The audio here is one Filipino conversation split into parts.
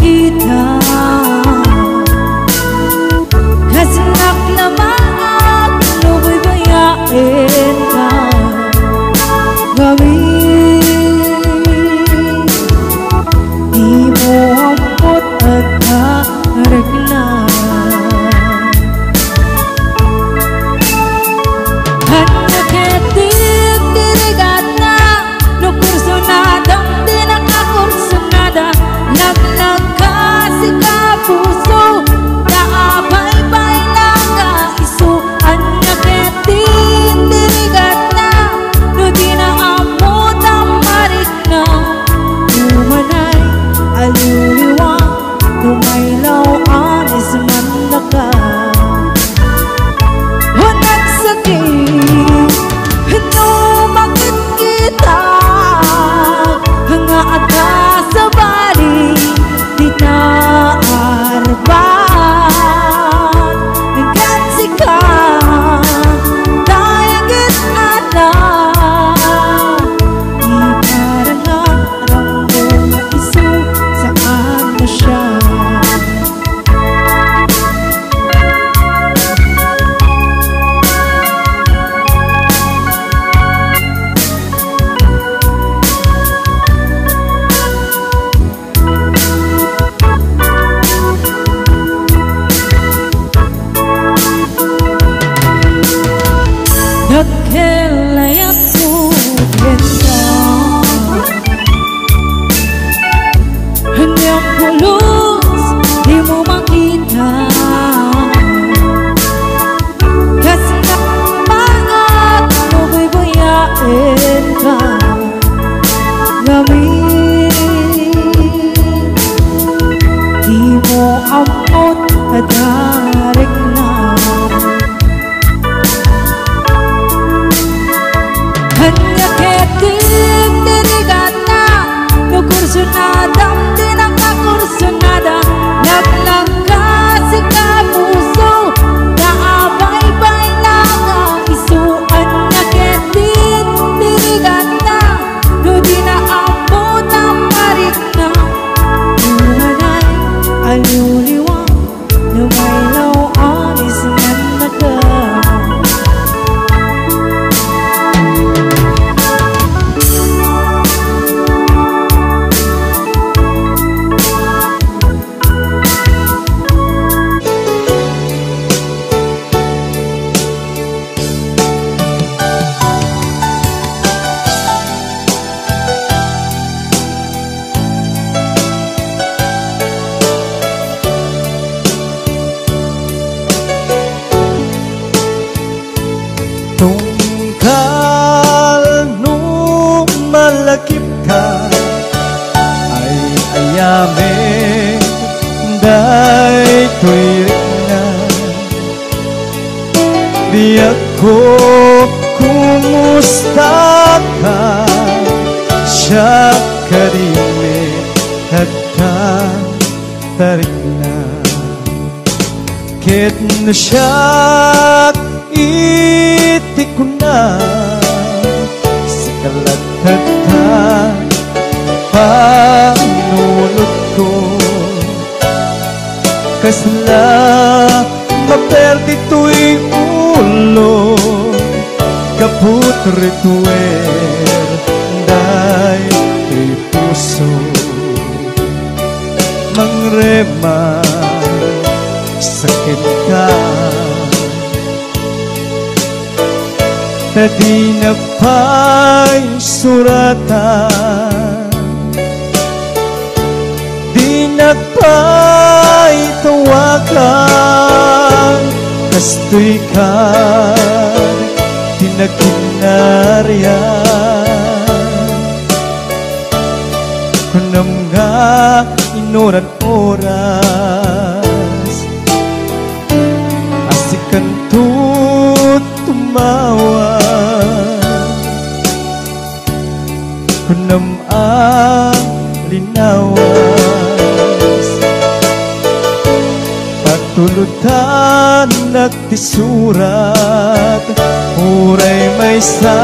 makita kasanak na maag luboy bayain ka gawin di mo ampot at karegla hanya ketik dirigat na no kurso nada di nakakurso nada naglag kasi ka puso naabay-bay lang nga iso hanya ketik dirigat na no di na amot ang marik na umanay aluriwang tumaylaw anis man na ka hunag sakit no bakit kita nga ada sa bali di na arban gansi ka dayagit ada iparang ramdam na iso saan na siya nagkelayat mo ganda hanyang pulos di mo makita kasi napangat mo buyain ka gawin di mo amot at harik na hanya ketik dirigat na no kurso nada di nakakurso nada naglang kasi ka puso naabay-bay lang ang iso hanya ketik dirigat na no di na abot ang marik na umanay aluriwang lumaylaw anis man na ka tungkal nung malakip ka ay ayamin day tuwirik na di ako kumusta ka siya karimit at tarik na kit na siya itik ko na sa kalatad ka panulot ko kasla maperdi to'y ulo kaput rituer day to'y puso mangrema sakit ka na di na pa'y suratan di na pa'y tawagan kasto'y ka tinaginaryan kunam nga inoran oras asikan tumawa kunam ang linawas patulutan nagtisurat uray may sa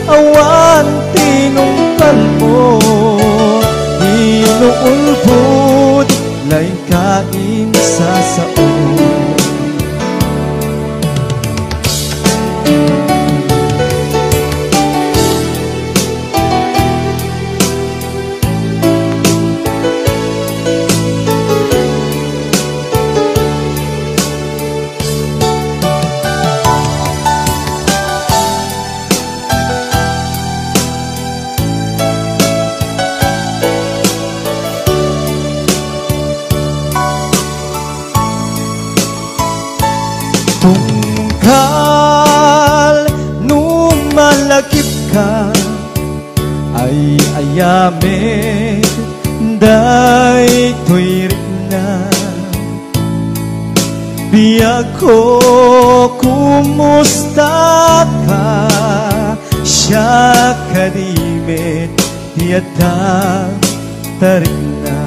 awan tinungkal mo inuulbo bakal nung malakip ka ay ayamin day tuwirik na biyag ko kumusta ka siya kadimit yata tarik na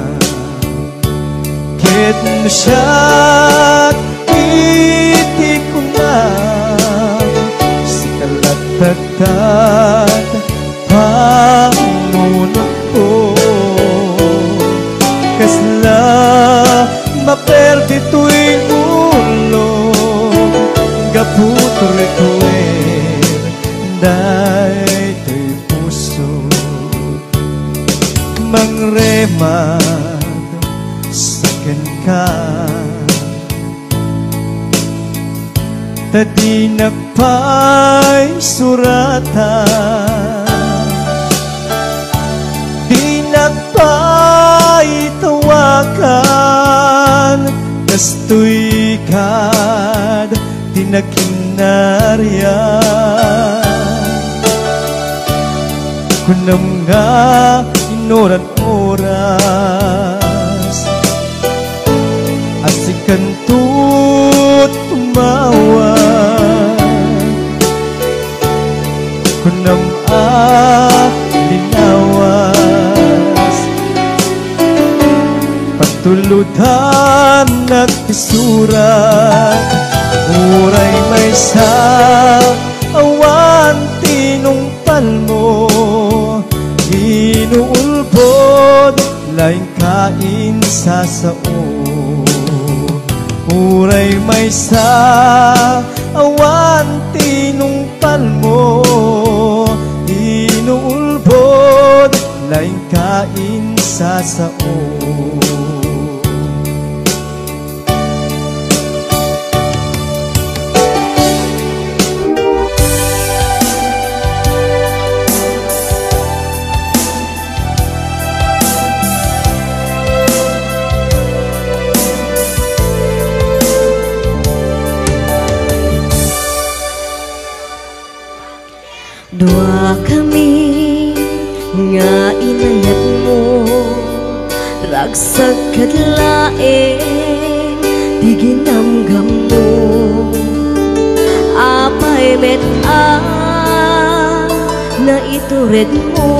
ket no siya't iti ko na si kalatagtag pangunot ko kasla maperdi to'y ulo gaputo'y tuwir day to'y puso mangremad sakin ka tadi nagpay surata di nagpay tawakan kastoy kad di nagkinarya kunam nga inoran oras asikan tut tumawa kunam linawas patulutan nagpisurat uray may sa awan tinungpal mo inuulbod laing kain sa sao uray may sa awan tinungpal mo inuulbod laing kain sa sao Dua kami nga inayat mo ragsag kadlaeng di ginamgam mo apay met-a na itured mo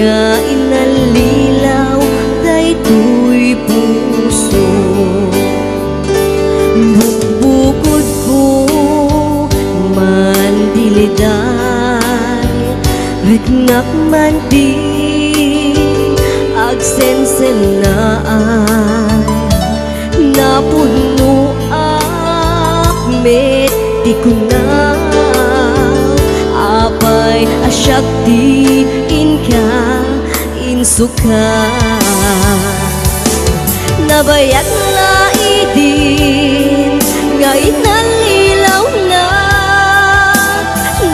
nga inalilaw daytoy puso bukbukod ko mandiliday riknak man di agsensenaan napuno met di kuna apay asyak di inka insuka nabayat laidin nga inalilaw na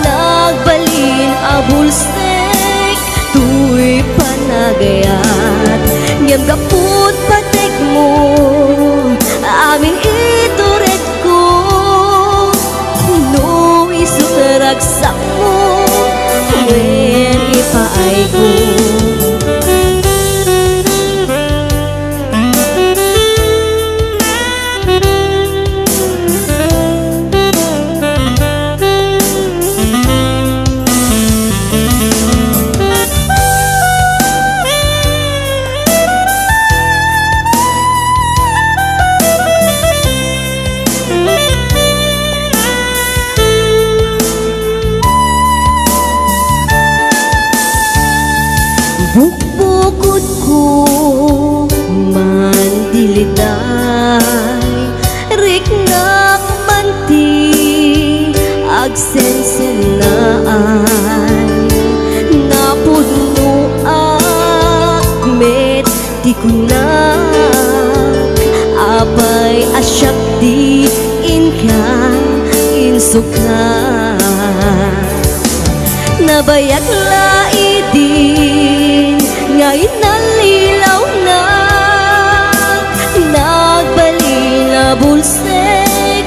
nagbalin abulsek tuy panagayat ngem kaput patek mo amin ituret ko no isutaragsak mo wen ipaay ko bukbukod ko mandiliday riknak manti agsensenaan napuno met di kunak apay asyak di inka insuka nabayat laidin nga inalilaw na nagbalin abulsek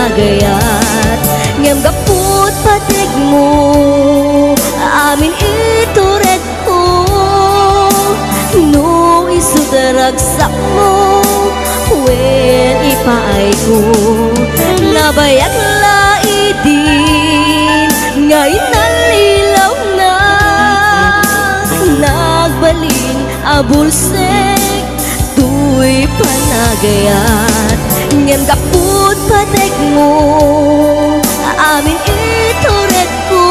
panagayat ngem gaput patig mo amin ituret ko no isudaragsak mo wen ipaay ko nabayag laidin ngayon nalilaw na nagbalin abulsek tuy panagayat ngem kaput patek mo amin ituret ko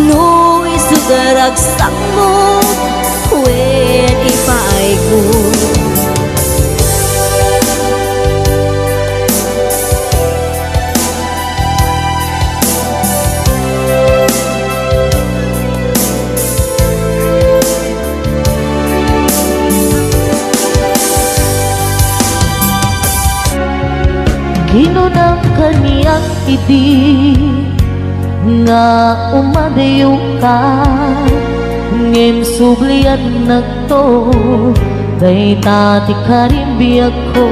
no isudaragsak mo wen ipaay ko Ginunang kaniyang idi nga umadayo ka ngem sublian nagto day tati karimbiyak ko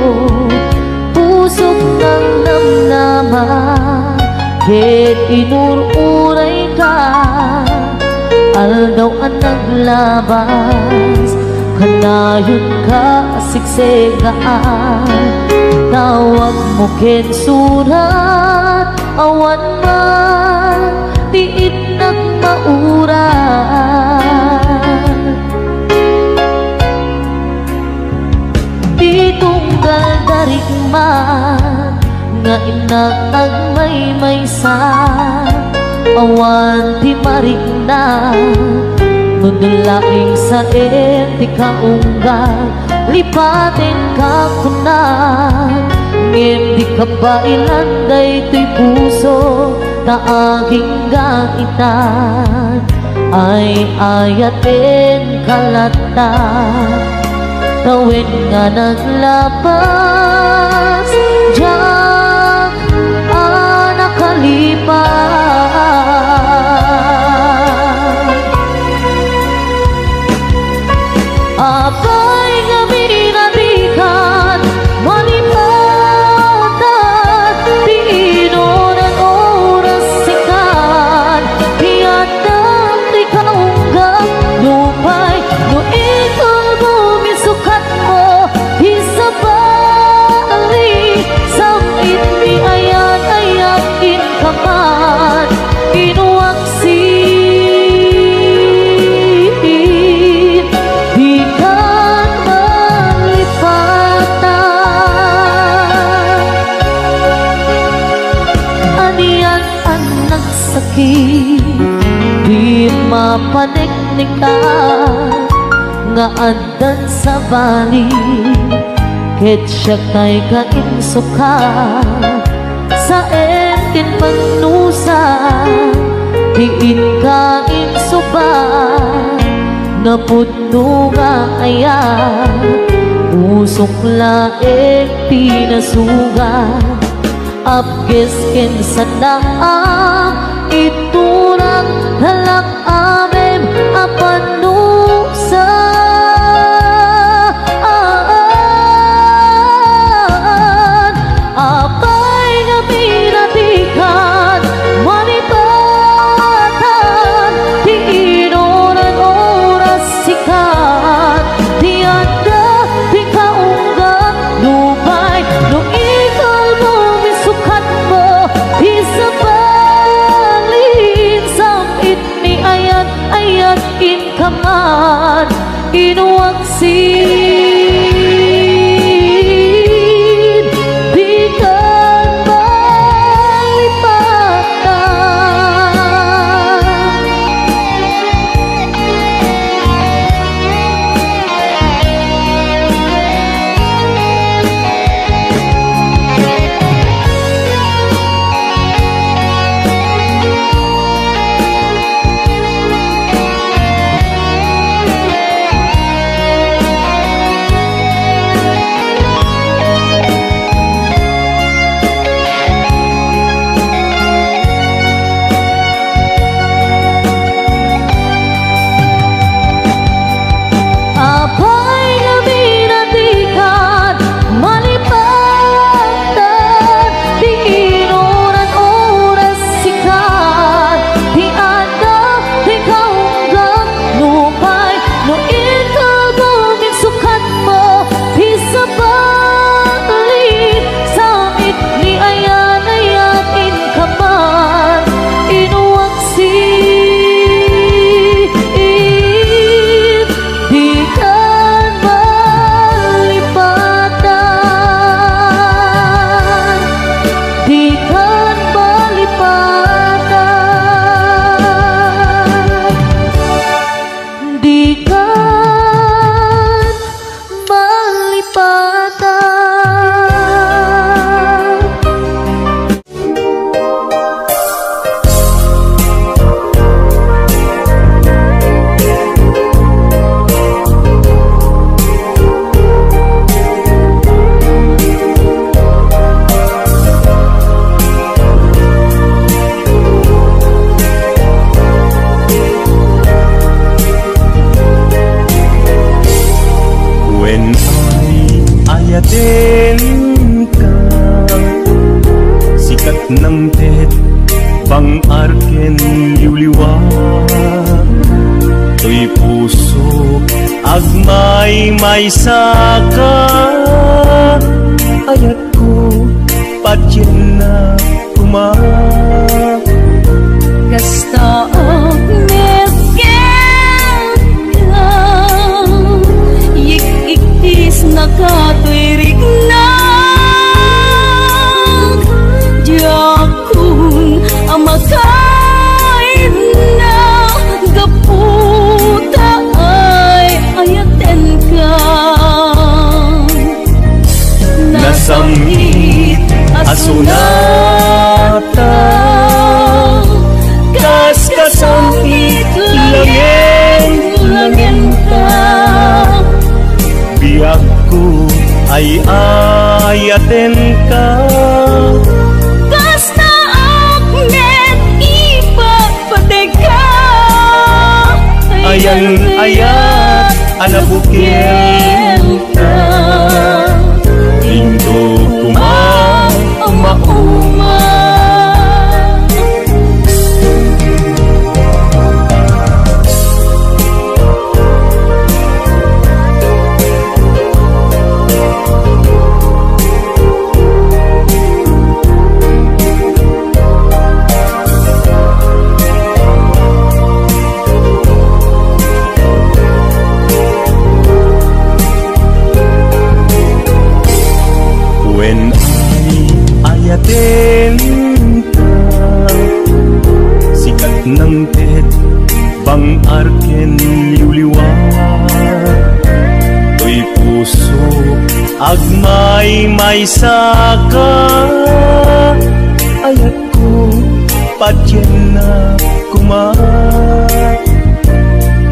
pusok ng namnama ket inururay ka aldaw ang naglabas kanayon ka siksegaan tawag mo ken surat awan man tiit nagmauran di tunggal darig man nga inatag may-maysa awan di marig na nudulaing sa eti kaunggal lipatin ka kunan ngem di ka ba ilanday to'y puso na aging gaitan ay ayatin kalatan tawin nga naglabas diyak nakalipas abay nga minatikan malipatan di inunan oras sikan tiyadang di kaunggang lupay no ikol bumisukat mo isabali samit ni ayan-ayakin kaman inuwaksin di kan malipatan aniyan ang nagsakit di mapaniknikan nga andan sa bali ket siya kay kainsuka sa entin magnusa diin kainsuba napudno nga ayan usok laeng pinasugan apkes ken sandaan iturang halak amem apanusa apay nga pinatikan malipatan di inunan oras sikat di anda di kaunggang lupay no ikal bumisukat mo isabalin samit ni ayat-ayat inkaman inuwaksin di kan malipatan liwliwat. To'y puso agmay may saka, ayat ko patyan na kumak. Kasta agmerken ka, yik-iktis na katuirik na, diyakun amakain na, gaputa ay ayaten ka. Nasamit asunata, kasamit langin ta, biyak ko ay ayaten ka. Kasta akmet ipagpatay ka, Ayan ayat anabukil ka, Indo kumauma. Ayaten ka, sikat ng tet, bang arken liwliwat. To'y puso agmay may saka, ayat ko patyan na kumak.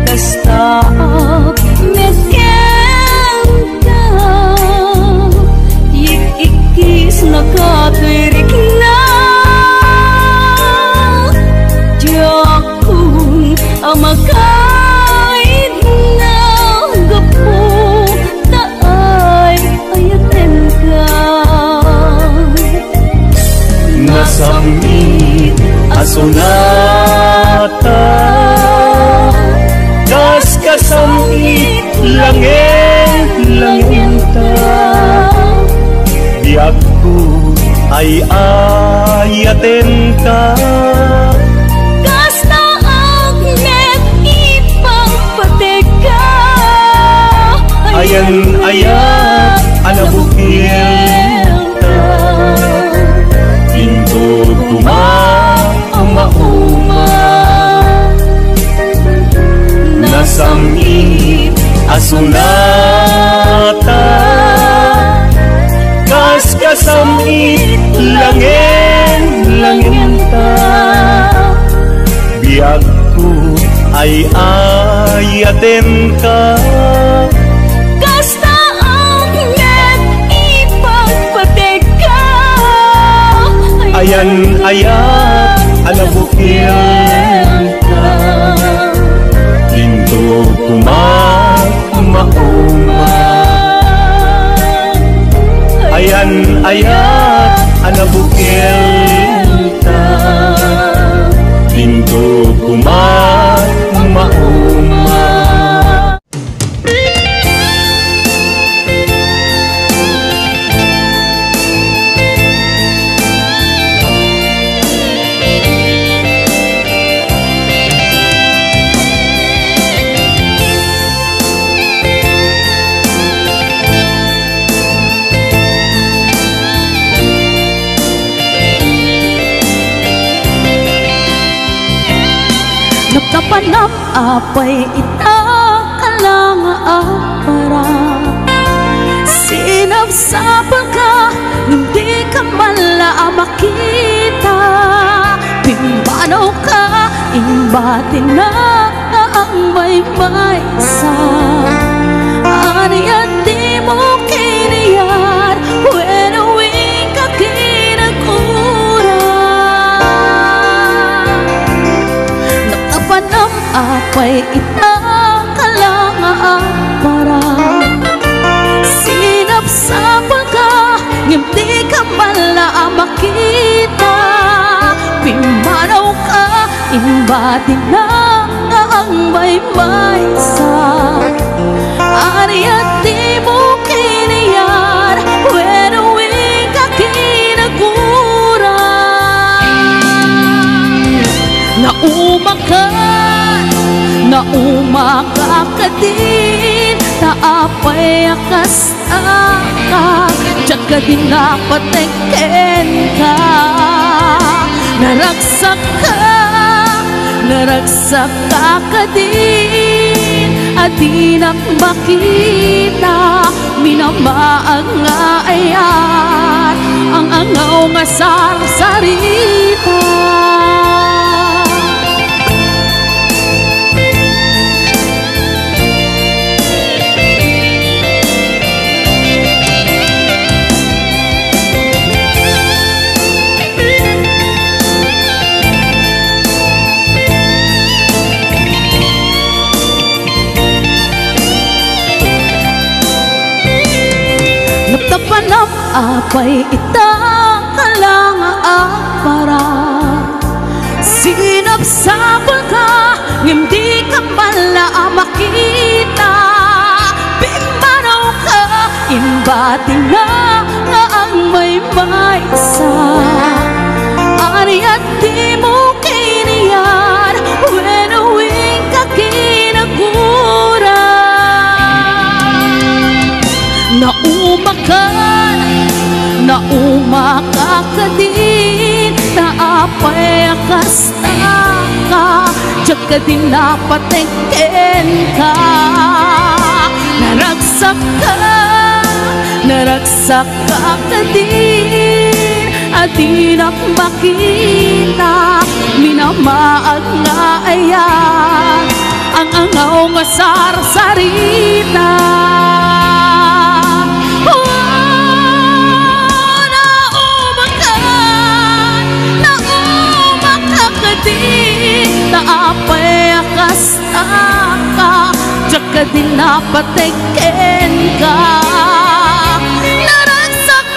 Kasta agmerken ka, yik-ikis na katuirik na, diyakun amakain na, gaputa ay ayaten ka. Nasamit asunata, kasamit langin ta, biyak ko ay ayaten ka. Kasta agmet ipagpatay ka, Ayan ayat anabukil ka, Indo kumauma. Nasamit asunata, kasamit langin ta, biyak ko ay ayaten ka. Kasta agmet ipagpatay ka, Ayan ayat anabukil ka, Indo kumauma. Ayan ayat anabukil ka, Indo kumauma. Nagkapanap apay itakalang apara, sinabsabal ka, hindi ka mala makita. Pimbanaw ka, imbatin na ang may-maysa. Aniya di mo kiniyar, wenawin ka kinagura. Nagkapanap apay itakalang apara, sinabsabal ka, hindi ka mala makita. Pimbanaw ka, imbati na nga ang may sa ari at di mo kiniyar when uwi ka kinaguran naumakan ka din taapay akas ka jaga din napateken ka naragsak ka din at di makita minamaag nga ayan ang angaw nga sarsarita. Panap apay itang kalanga para sinap sabol ka hindi ka pala makita bimanaw ka imbati na nga ang may sa ari at di mo kiniyar when uwing ka kinaguran naumaka ka din naapay akas ka jaga din napateken ka naragsak ka din at di makita minamaag nga ayan ang angaw nga sarsarita. Naapay akas ka jaga din napateken ka naragsak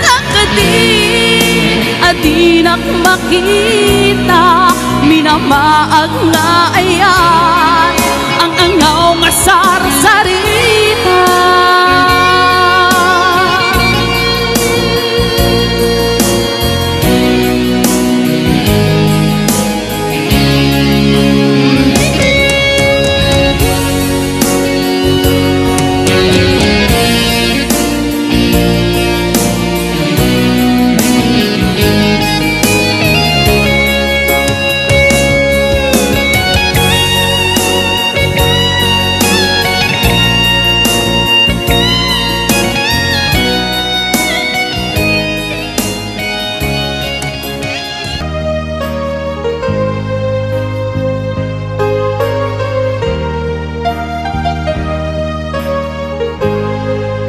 ka din at di makita minamaag nga ayan ang angaw nga sarsarita.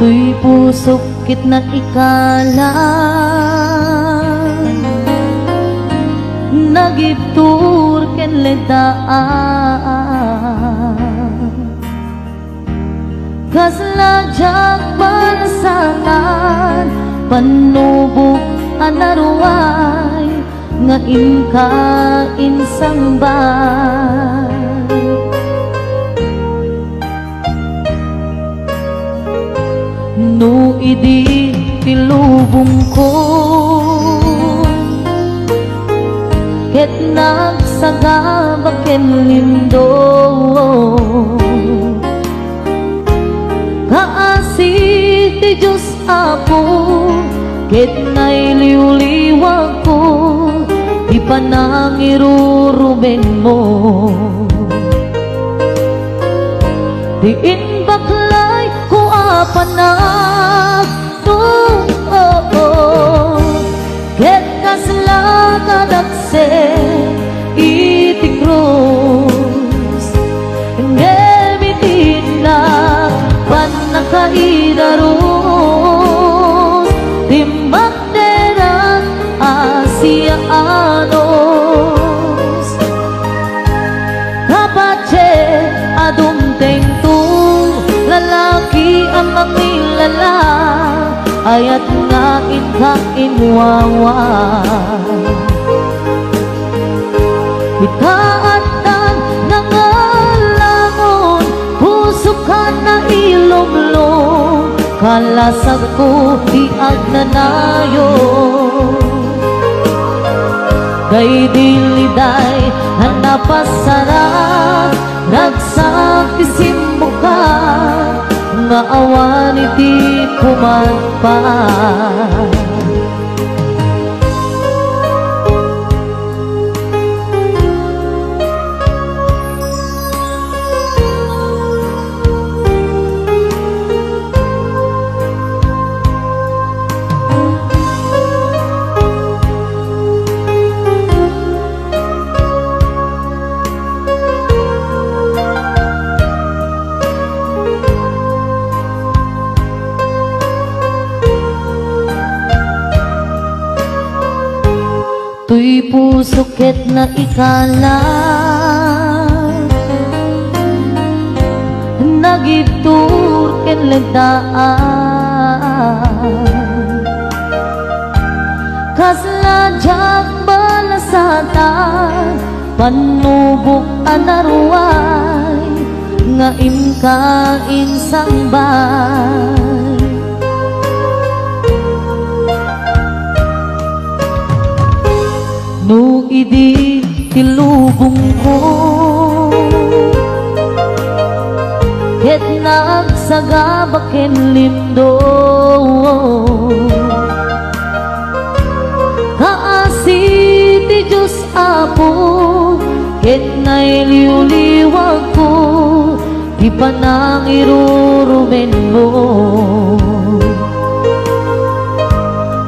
Tuy pusok kitna ikalan nagibtur ken ledaan kaslajak banasanan panubok anaruay nga inka insangban no idi tilubong ko ket nagsagabak ken lindo kaasi ti Diyos ako ket nailiw-liwag ko di pa nangiruruben mo diin baklay ko apanag ket kasla kadakse iti krus nemitin na panakaidarus timbak derang Asianos kapache adumteng tu lalaki ang mamilala ayat nga inkang inwawa itaatan nangalangon, puso ka na ilumlong, kalasag ko di agnanayo. Kay diliday hanapasarap, ragsak isimbo ka, nga awan iti pumadpa. Tuy puso ket na ikala, nagitur ken legdaan, kasladyak balasatan, panubok anaruay, nga imkain sangbay. No idi tilubong ko, ket nagsagabaken lindo, kaasi ti Diyos Apo, ket nailiwliwag ko, di pa nang irurumen mo.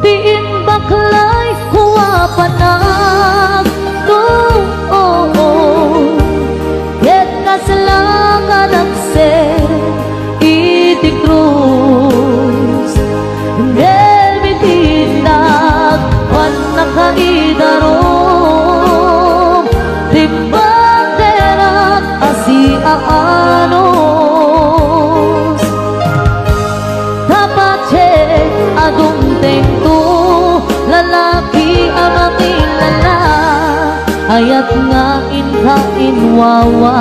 Tiin baklay kuwa panag noon, ket kasalangan aksen iti krus, nemitinag panakaidarom, timbang terak asiaanos, dapat siya adong tengto, lalaki ang ilala, ayat nga inkainwawa.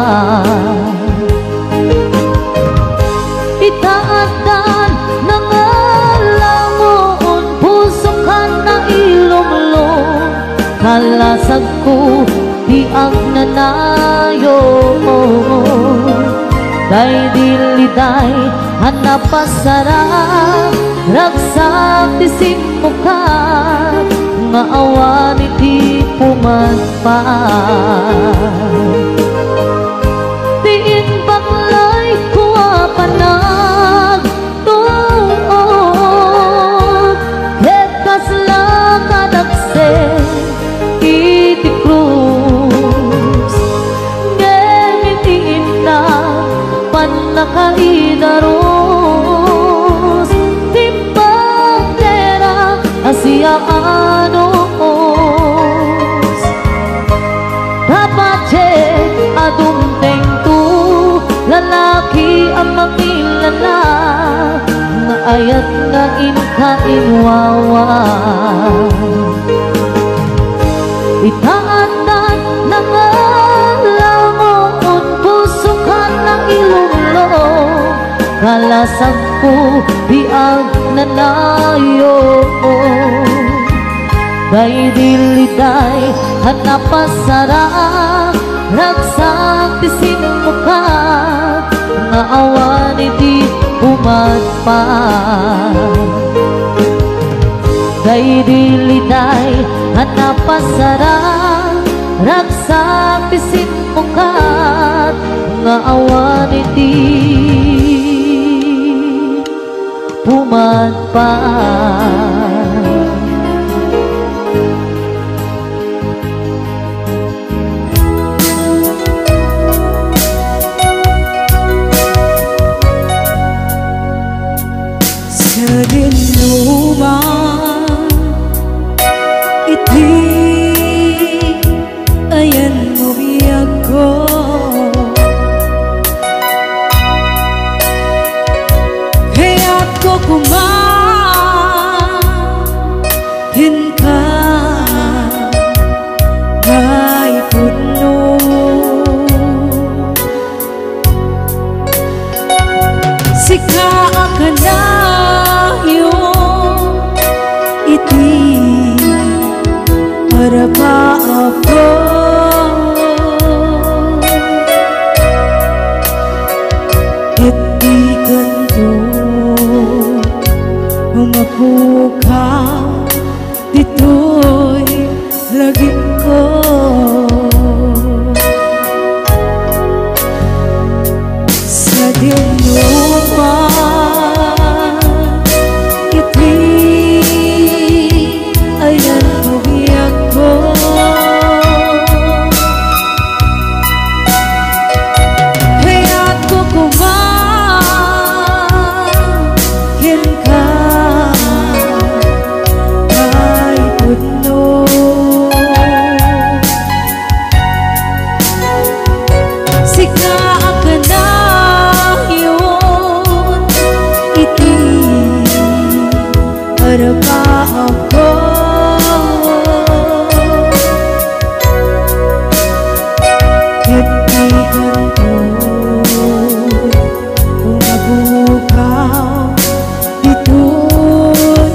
Itaatan nangalangon, puso ka na ilumlong, kalasag ko di agnanayo. Day diliday hanapasarap, ragsak ti simmo ka, nga awan iti pumadpa. Tiin baklay kuwa panag tuon, ket kaslakan aksen iti krus, ngemitiin na panakaidaros, timbang terak asiaanos, dapat siya adong tengto, lalaki ang makilala, nga ayat nga inkainwawa. Itaatan nangalangon, puso ka na ilumlong, kalasag ko di agnanayo. Day diliday hanapasarap, ragsak ti simmo ka, nga awan iti pumadpa. Day diliday hanapasarap, ragsak ti simmo ka, nga awan iti pumadpa. Sa dinuman iti ayan mo biyag ko, kaya't ko kuman para ba ako itigan ko mapukaw dito'y lagi ko sa dinuman iti ayan umiyak ko kaya't ko kumahin ka para ba ako itigan ko mabukaw dito'y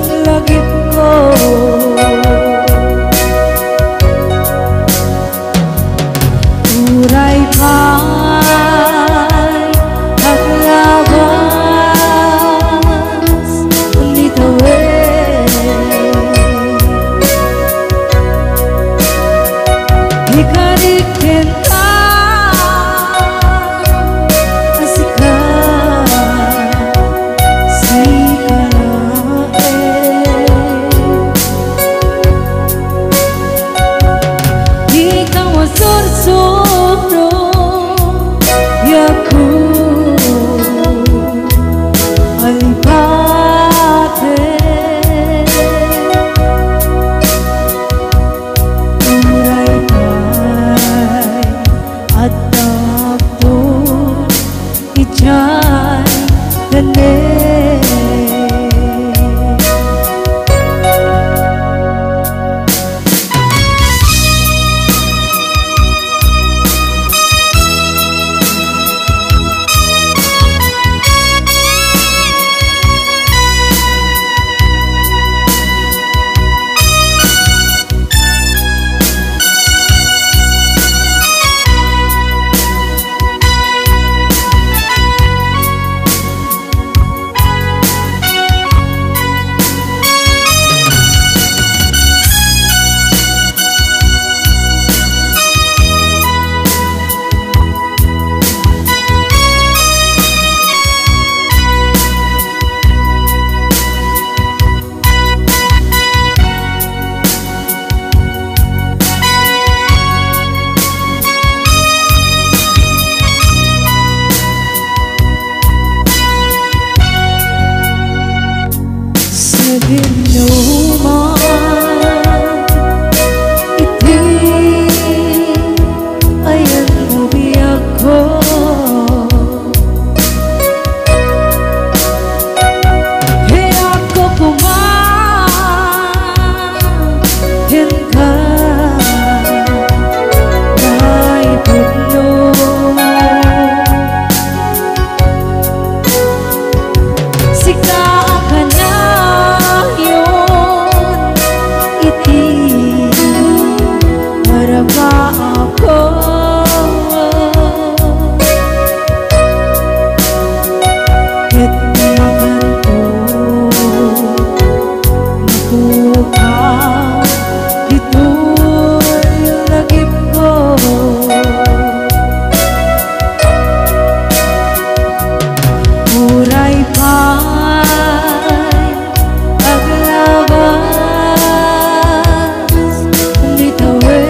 lagip ko uray pa'y naglabas unitawi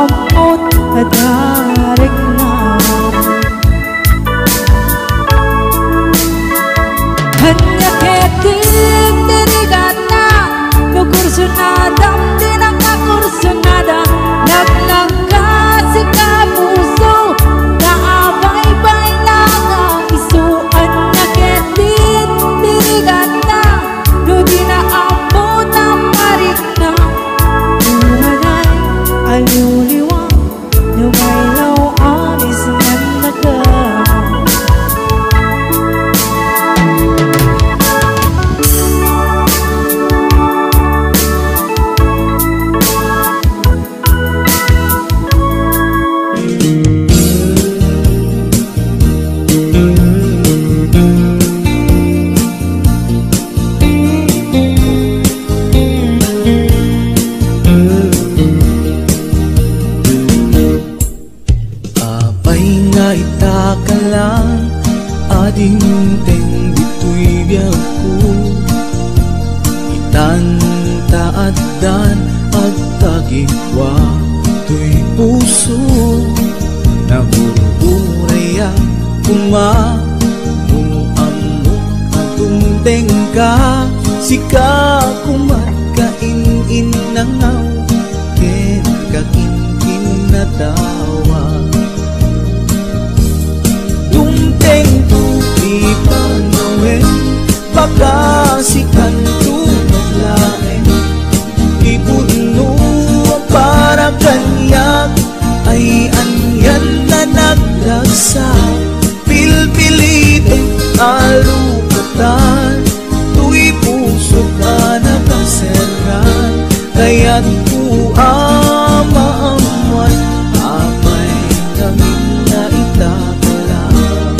amot hadarik na hanya ketik dirigata no kursunada di nakakursunada naglangkasi ka puso naabay-bay lang ang isuan na ketik dirigata no di naabot ang marik na umanay ayuliwang no may lawan isman naga Itakalang ading teng dito'y biyaku Itantaaddan at tagikwa to'y puso Nabuburaya kumamuamok atong tengka Sika kumarkain nangaw ken kakinkin na tawa Dumteng tupi panawin Pagkasikan tumaglain Ipuno para kanyak Ay anyan na naglagsa Pilpilitin alupatan Tu'y puso ka nakaseran Kaya't ku amaamuan Apay kami na itakalang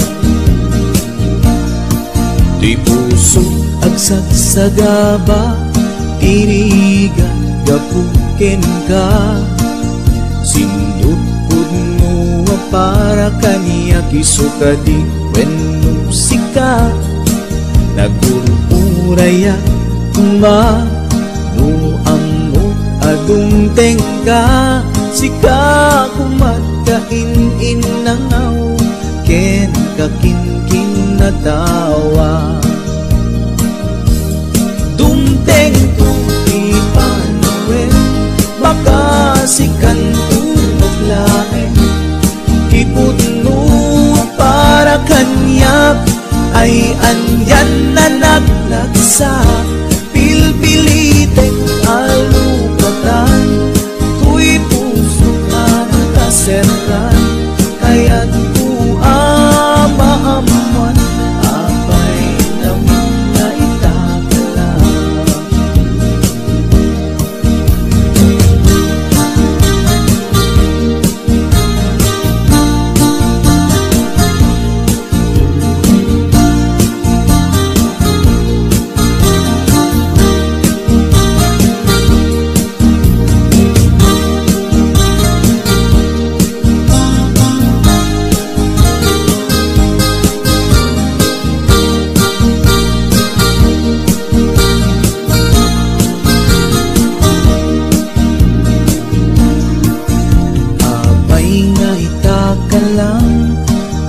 Di puso agsagsagaba Tirigan gapukin ka Sindutpud mo para kaniya Kisuka di wenno sika Nagururaya kuma no amot adung tengka Sika kumatkain nangaw ken kakinkin na tawa Dumteng tupi panawin Makasikan tumaglain Ipuno para kanyak Ay anyan na naglagsa Pilpilitin alupatan Tu'y puso ka nakaseran Kaya't ku amaamuan Apay naman na itakalang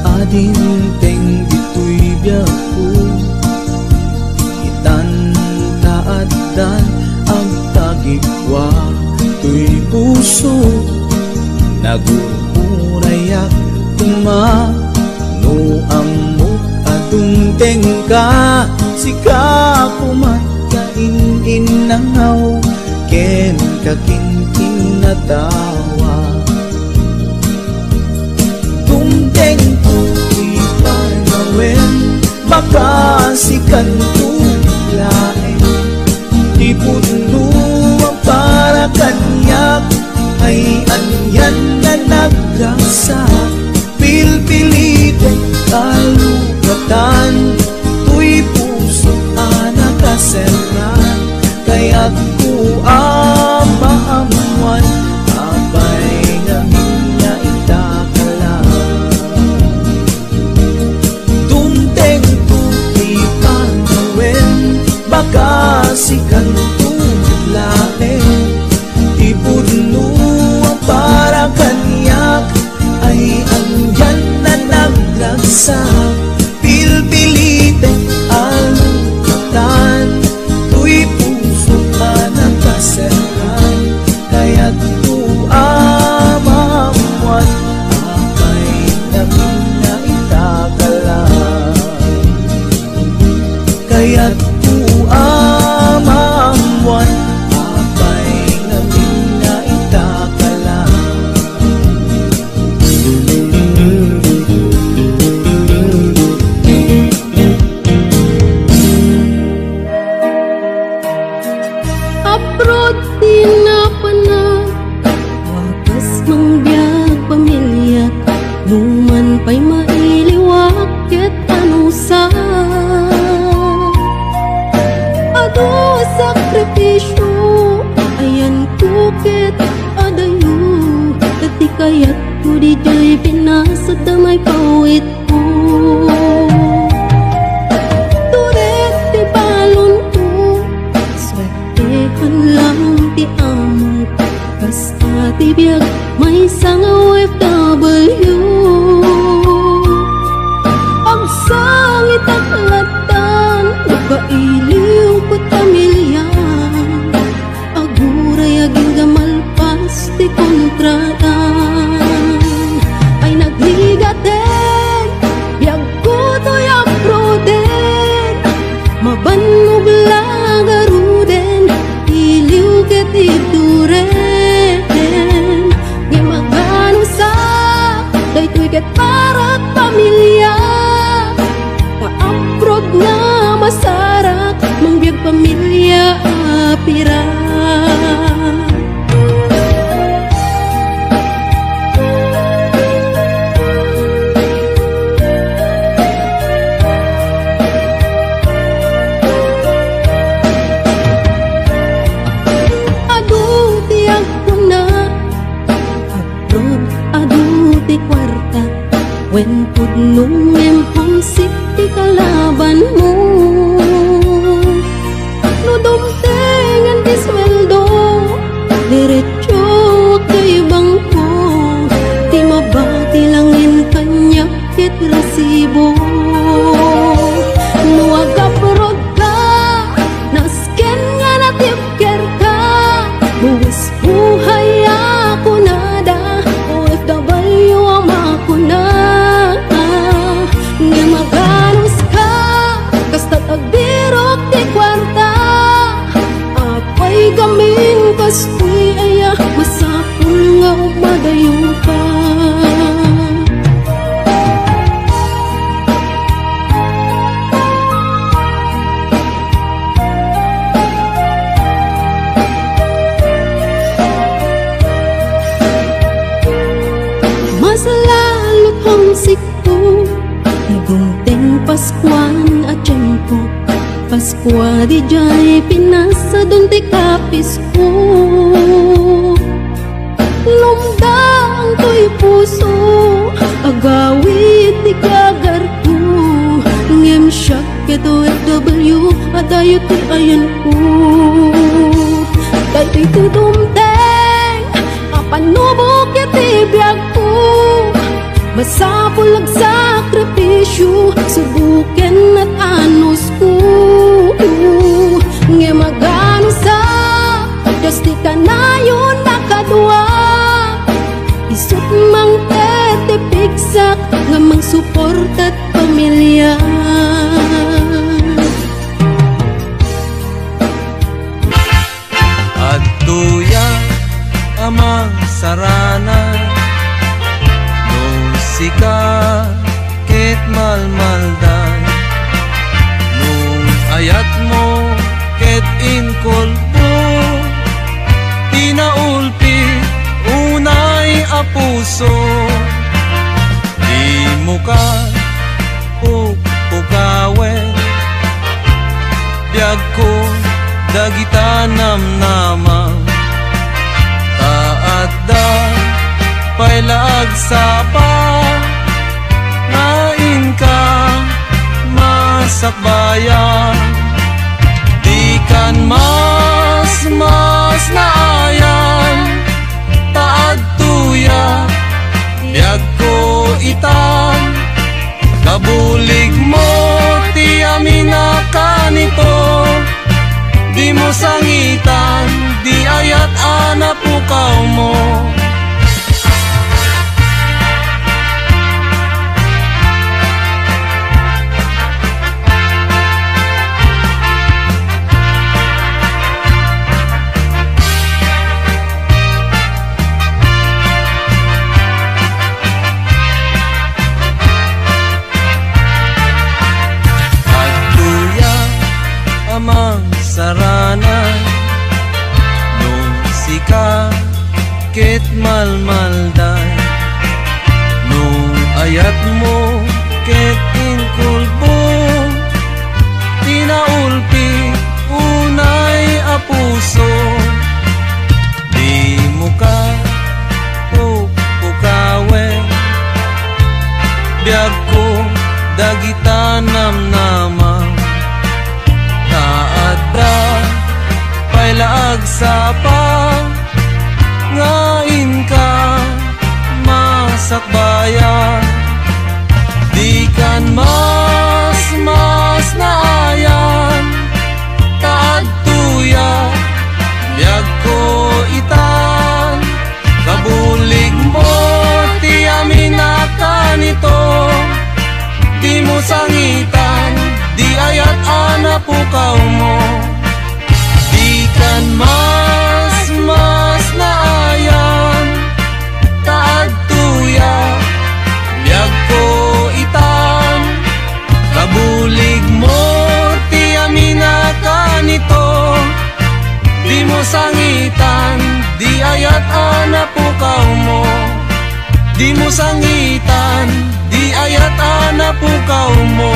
Adinteng dito'y biyaku Itantaaddan ang tagikwa To'y puso Nagururayak kumano amok atong tengka Sika kumatkain nangaw ken kakinkin na tawa Dumteng tu'y panawin Makasikan tumaglain Ipuno para kanyak Ay anyan na naglasa Pilpilitin kalugatan Tu'y puso ka nakaseran Kaya't ku amaamuan Apay namin na itakalang Dumteng tu'y panawin mangbiyag pamilya, numan pa'y mailiwak ket anusa. Ado sakripisyo, ayan ko ket adayo, dati kayat ko di jay pinasa damay pawit ko. Turet ti balon ko, swetehan lang ti among, basta ti biyag may isang OFW. Ang sangit aklatan, nagkailiw ko't pamilyan, aguray aging gamalpas ti kontratan. Ay nagligaten, biyag ko to'y aproden, mabanog lagaruden, iliw ket ituren. Nga magano sa daytoy ket parat pamilya, ka-abroad nga masarak, mangbiyag pamilya apira. When pud nung emponsik ti kalaban mo, no dumtengan ti sweldo, diretso kay bangko, ti mabati langin kanya ket resibo. No agaprod ka, nasken nga natipker ka, buwis buhay ako nada, OFW ang makuna. Nga maganos ka, kasta't agbirok ti kwarta, apay gaming kastoy aya, masapul nga umadayo pa. Mas lalo homesick ko, nagungteng Paskuan at tiyempo, Paskwa di jay pinasa dun ti kapis ko. Lumdang to'y puso, agawit ti kagar ko, ngem siyak ket OFW, adayo ti ayan ko. Daytoy ti dumteng, apanubo ket ti biyag ko, masapul ag sakripisyo, subuken at anos ko. Nga magano sa justi kanayon nakadwa, isut mang tetipigsak nga mang suportat pamilya. At tuya amang sarana, sika ket malmaldan, nung ayat mo ket inkolpo, tinaulpi unay apuso, di mo ka pukawen, biyag ko dagita namnamam, taat da pailag sapa, nain ka masakbayan, di kan mas naayan, taad tuya biyag ko itan, kabulig mo ti amina kanito, di mo sangitan, di ayat anapukaw mo. Sarana, nung sika ket mo sangitan, di ayat ana pukaw mo. Di kan mas naayan, taad tuya, biyag ko itan. Kabulig mo, ti amina ka nito, di mo sangitan, di ayat ana pukaw mo. Di mo sangitan, di ayat ana pukaw mo.